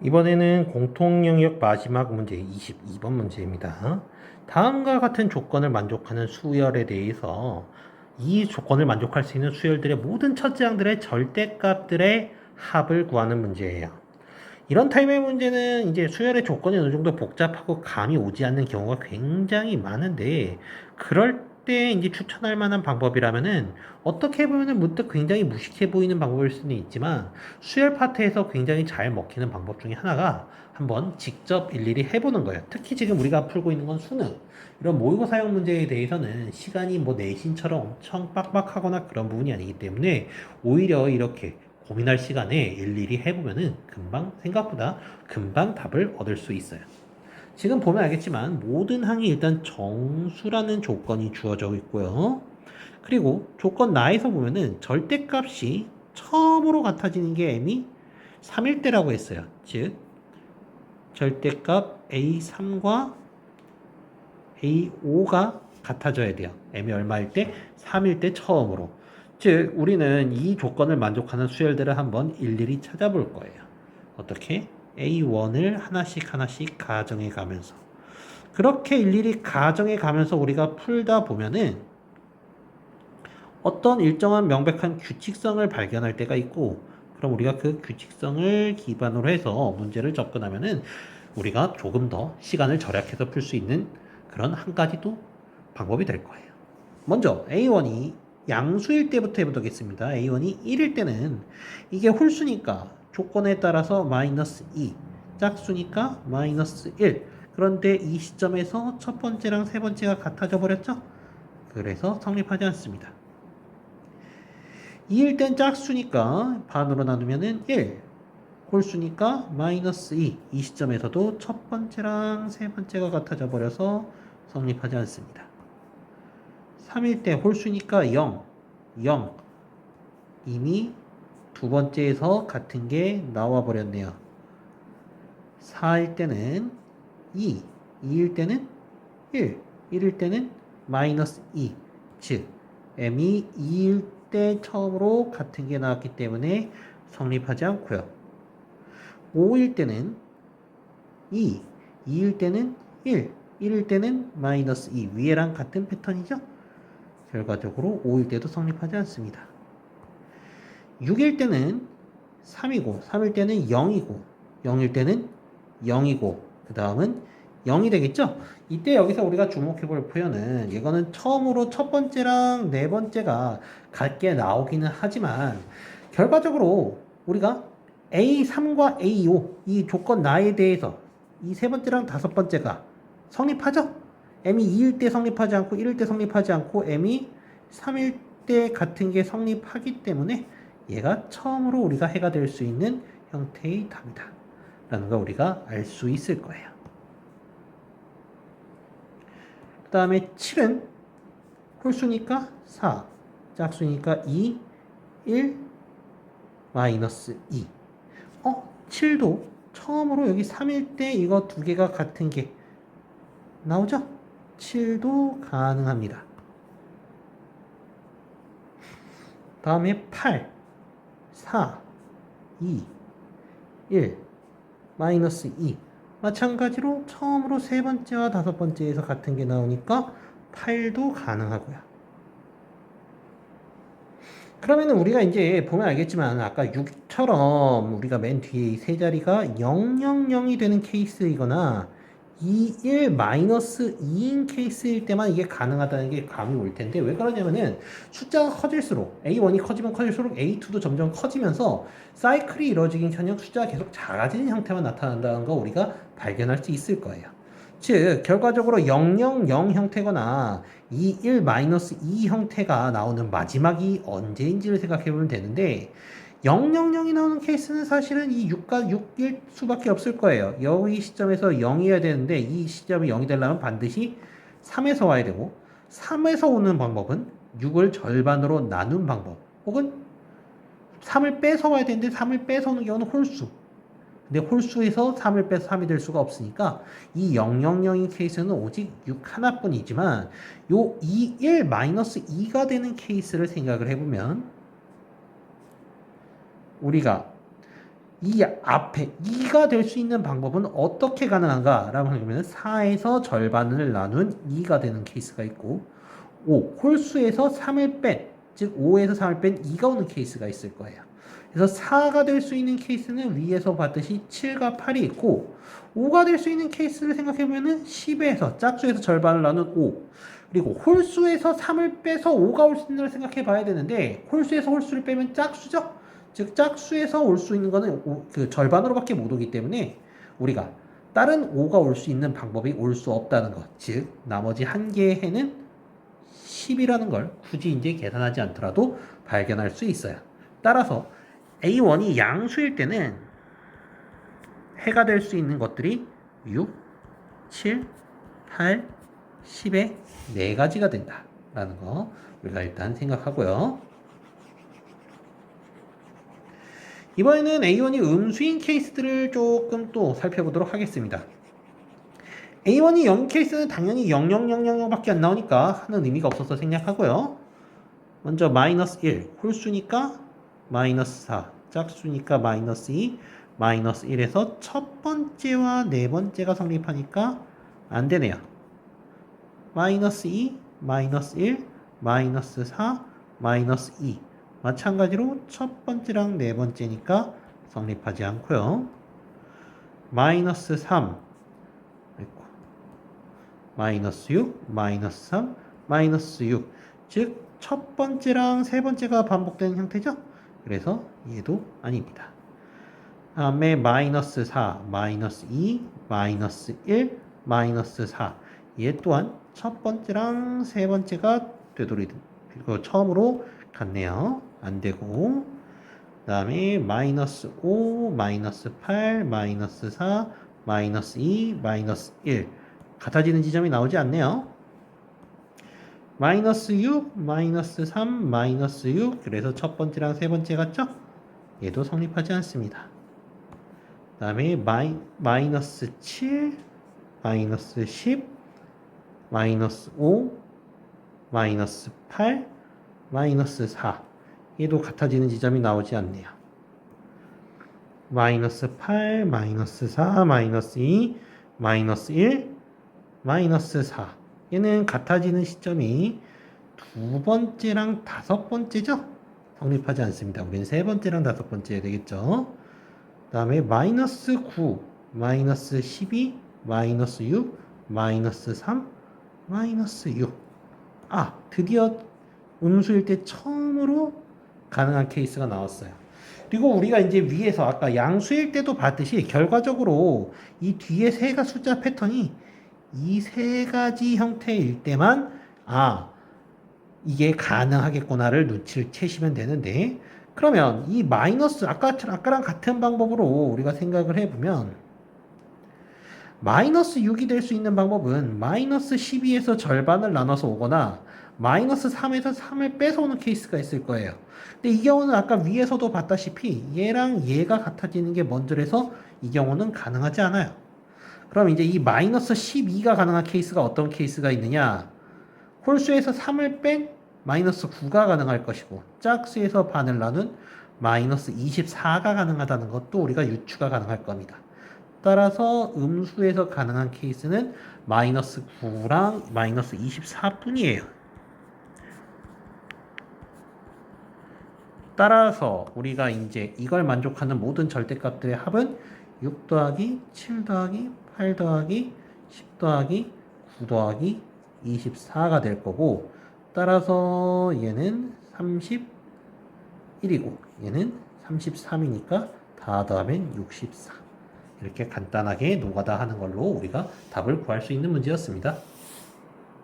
이번에는 공통영역 마지막 문제 22번 문제입니다. 다음과 같은 조건을 만족하는 수열에 대해서 이 조건을 만족할 수 있는 수열들의 모든 첫째항들의 절대값들의 합을 구하는 문제예요. 이런 타입의 문제는 이제 수열의 조건이 어느 정도 복잡하고 감이 오지 않는 경우가 굉장히 많은데, 그럴 때 이제 추천할 만한 방법이라면은 어떻게 보면은 문득 굉장히 무식해 보이는 방법일 수는 있지만, 수열 파트에서 굉장히 잘 먹히는 방법 중에 하나가 한번 직접 일일이 해보는 거예요. 특히 지금 우리가 풀고 있는 건 수능, 이런 모의고 사용 문제에 대해서는 시간이 뭐 내신처럼 엄청 빡빡하거나 그런 부분이 아니기 때문에, 오히려 이렇게 고민할 시간에 일일이 해보면은 생각보다 금방 답을 얻을 수 있어요. 지금 보면 알겠지만 모든 항이 일단 정수라는 조건이 주어져 있고요. 그리고 조건 나에서 보면은 절대값이 처음으로 같아지는 게 m이 3일 때라고 했어요. 즉 절대값 a3과 a5가 같아져야 돼요. m이 얼마일 때? 3일 때 처음으로. 즉 우리는 이 조건을 만족하는 수열들을 한번 일일이 찾아볼 거예요. 어떻게? A1을 하나씩 하나씩 가정해 가면서, 그렇게 일일이 가정해 가면서 우리가 풀다 보면은 어떤 일정한 명백한 규칙성을 발견할 때가 있고, 그럼 우리가 그 규칙성을 기반으로 해서 문제를 접근하면은 우리가 조금 더 시간을 절약해서 풀 수 있는 그런 한 가지 또 방법이 될 거예요. 먼저 A1이 양수일 때부터 해보겠습니다. A1이 1일 때는 이게 홀수니까 조건에 따라서 마이너스 2, 짝수니까 마이너스 1. 그런데 이 시점에서 첫 번째랑 세 번째가 같아져 버렸죠? 그래서 성립하지 않습니다. 2일 땐 짝수니까 반으로 나누면은 1, 홀수니까 마이너스 2. 이 시점에서도 첫 번째랑 세 번째가 같아져 버려서 성립하지 않습니다. 3일 때 홀수니까 0, 0. 이미 두 번째에서 같은 게 나와 버렸네요. 4일 때는 2, 2일 때는 1, 1일 때는 마이너스 2. 즉, m이 2일 때 처음으로 같은 게 나왔기 때문에 성립하지 않고요. 5일 때는 2, 2일 때는 1, 1일 때는 마이너스 2. 위에랑 같은 패턴이죠? 결과적으로 5일 때도 성립하지 않습니다. 6일 때는 3이고, 3일 때는 0이고, 0일 때는 0이고, 그 다음은 0이 되겠죠? 이때 여기서 우리가 주목해 볼 표현은, 이거는 처음으로 첫 번째랑 네 번째가 같게 나오기는 하지만, 결과적으로 우리가 A3과 A5, 이 조건 나에 대해서 이 세 번째랑 다섯 번째가 성립하죠? M이 2일 때 성립하지 않고 1일 때 성립하지 않고 M이 3일 때 같은 게 성립하기 때문에 얘가 처음으로 우리가 해가 될 수 있는 형태의 답이다 라는 걸 우리가 알 수 있을 거예요. 그 다음에 7은 홀수니까 4, 짝수니까 2, 1, 마이너스 2. 7도 처음으로 여기 3일 때 이거 두 개가 같은 게 나오죠? 7도 가능합니다. 다음에 8, 4, 2, 1, 마이너스 2. 마찬가지로 처음으로 세 번째와 다섯 번째에서 같은 게 나오니까 8도 가능하고요. 그러면은 우리가 이제 보면 알겠지만 아까 6처럼 우리가 맨 뒤에 이 세 자리가 000이 되는 케이스이거나 21 마이너스 2인 케이스일 때만 이게 가능하다는 게 감이 올 텐데, 왜 그러냐면은 숫자가 커질수록 A1이 커지면 커질수록 A2도 점점 커지면서 사이클이 이루어지긴 현역 숫자가 계속 작아지는 형태만 나타난다는 거 우리가 발견할 수 있을 거예요. 즉 결과적으로 000 형태거나 21-2 형태가 나오는 마지막이 언제인지를 생각해 보면 되는데, 000이 나오는 케이스는 사실은 이 6과 6일 수밖에 없을 거예요. 여기 시점에서 0이어야 되는데 이 시점이 0이 되려면 반드시 3에서 와야 되고, 3에서 오는 방법은 6을 절반으로 나눈 방법, 혹은 3을 빼서 와야 되는데 3을 빼서 오는 경우는 홀수. 근데 홀수에서 3을 빼서 3이 될 수가 없으니까 이 000인 케이스는 오직 6 하나뿐이지만, 요 21-2가 되는 케이스를 생각을 해보면 우리가 이 앞에 2가 될 수 있는 방법은 어떻게 가능한가? 라고 하면 4에서 절반을 나눈 2가 되는 케이스가 있고 5, 홀수에서 3을 뺀, 즉 5에서 3을 뺀 2가 오는 케이스가 있을 거예요. 그래서 4가 될 수 있는 케이스는 위에서 봤듯이 7과 8이 있고 5가 될 수 있는 케이스를 생각해보면 10에서 짝수에서 절반을 나눈 5 그리고 홀수에서 3을 빼서 5가 올 수 있는 걸 생각해 봐야 되는데 홀수에서 홀수를 빼면 짝수죠? 즉 짝수에서 올 수 있는 거는 그 절반으로밖에 못 오기 때문에 우리가 다른 5가 올 수 있는 방법이 올 수 없다는 것. 즉 나머지 한 개의 해는 10이라는 걸 굳이 이제 계산하지 않더라도 발견할 수 있어요. 따라서 A1이 양수일 때는 해가 될 수 있는 것들이 6, 7, 8, 10의 4가지가 된다라는 거 우리가 일단 생각하고요. 이번에는 A1이 음수인 케이스들을 조금 또 살펴보도록 하겠습니다. A1이 0 케이스는 당연히 00000밖에 안 나오니까 하는 의미가 없어서 생략하고요. 먼저 마이너스 1, 홀수니까 마이너스 4, 짝수니까 마이너스 2, 마이너스 1에서 첫 번째와 네 번째가 성립하니까 안 되네요. 마이너스 2, 마이너스 1, 마이너스 4, 마이너스 2 마찬가지로 첫 번째랑 네 번째니까 성립하지 않고요. 마이너스 3, 마이너스 6, 마이너스 3, 마이너스 6 즉 첫 번째랑 세 번째가 반복되는 형태죠. 그래서 얘도 아닙니다. 다음에 마이너스 4, 마이너스 2, 마이너스 1, 마이너스 4 얘 또한 첫 번째랑 세 번째가 되돌이든 그리고 처음으로 같네요. 안 되고 그 다음에 마이너스 5, 마이너스 8, 마이너스 4, 마이너스 2, 마이너스 1 같아지는 지점이 나오지 않네요. 마이너스 6, 마이너스 3, 마이너스 6 그래서 첫 번째랑 세 번째 같죠? 얘도 성립하지 않습니다. 그 다음에 마이너스 7, 마이너스 10, 마이너스 5, 마이너스 8, 마이너스 4 얘도 같아지는 지점이 나오지 않네요. 마이너스 8, 마이너스 4, 마이너스 2, 마이너스 1, 마이너스 4 얘는 같아지는 시점이 두 번째랑 다섯 번째죠? 성립하지 않습니다. 우리는 세 번째랑 다섯 번째 되겠죠? 그 다음에 마이너스 9, 마이너스 12, 마이너스 6, 마이너스 3, 마이너스 6 드디어 음수일 때 처음으로 가능한 케이스가 나왔어요. 그리고 우리가 이제 위에서 아까 양수일 때도 봤듯이 결과적으로 이 뒤에 세가 숫자 패턴이 이 세 가지 형태일 때만 이게 가능하겠구나를 눈치를 채시면 되는데 그러면 이 마이너스 아까랑 같은 방법으로 우리가 생각을 해보면 마이너스 6이 될 수 있는 방법은 마이너스 12에서 절반을 나눠서 오거나 마이너스 3에서 3을 뺏어오는 케이스가 있을 거예요. 근데 이 경우는 아까 위에서도 봤다시피 얘랑 얘가 같아지는 게 먼저라서 이 경우는 가능하지 않아요. 그럼 이제 이 마이너스 12가 가능한 케이스가 어떤 케이스가 있느냐? 홀수에서 3을 뺀 마이너스 9가 가능할 것이고 짝수에서 반을 나눈 마이너스 24가 가능하다는 것도 우리가 유추가 가능할 겁니다. 따라서 음수에서 가능한 케이스는 마이너스 9랑 마이너스 24뿐이에요. 따라서 우리가 이제 이걸 만족하는 모든 절대값들의 합은 6 더하기 7 더하기 8 더하기 10 더하기 9 더하기 24가 될 거고 따라서 얘는 31이고 얘는 33이니까 다 더하면 64 이렇게 간단하게 노가다 하는 걸로 우리가 답을 구할 수 있는 문제였습니다.